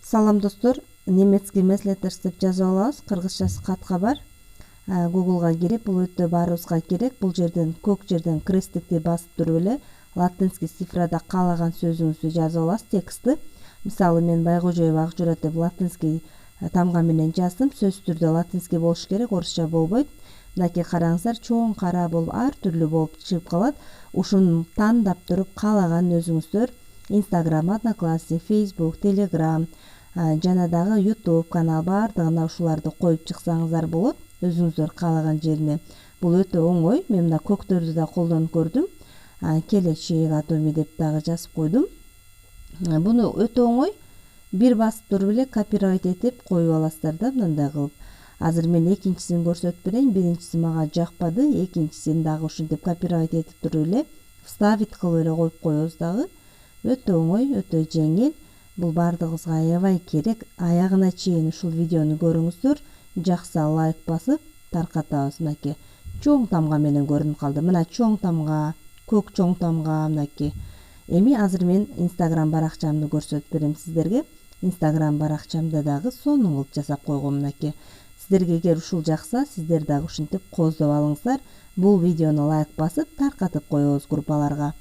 Салам достор, немецкий меслеттерс деп жазып алабыз. Кыргызчасы катка бар. Google'га кирип, бул өтө баарыбызга керек. Бул жерден көк жерден крестикти басып туруп эле латинский цифрада каалаган сөзүңүздү жазып аласыз, текстти. Мисалы, мен Байгожоев Акжурат деп латинский тамга менен жаздым. Сөзсүз түрдө латинский болуш керек, орусча болбойт. Мынакей караңыздар, чоң кара болуп, ар түрлүү болуп чыгып калат. Ушуну тандап туруп каалаган өзүңүздөр Instagram, Одноклассник, Facebook, Telegram, жана дагы YouTube канал бардыгына ушуларды коюп чыксаңыздар болот, өзүңүздөр каалаган жерине. Бул өтө оңой. Мен мына көктөрдү да колдонуп көрдүм. Келечек атоми деп дагы жазып койдум. Буну өтө оңой. Бир басып туруп эле копирайт этип коюп аласыздар да, мындай кылып. Азыр мен экинчисин көрсөтүп берейин. Биринчиси мага жакпады, экинчисин дагы ушинтип копирайт этип туруп эле вставить кылып эле коюп коебуз дагы. Өтө оңой, өтө жеңил. Бул бардыгыбызга аябай керек. Аягына чейин ушул видеону көрүңүздөр. Жакса лайк басып таркатабыз. Мынакей чоң тамга менен көрүнүп калды. Мына чоң тамга, көк чоң тамга мынакей. Эми азыр мен Instagram баракчамды көрсөтүп берем сиздерге. Instagram баракчамда дагы сонун кылып жасап койгом мынакей. Сиздерге эгер ушул жакса, сиздер дагы ушинтип кооздоп алыңыздар. Бул видеону лайк басып таркатып коебуз группаларга.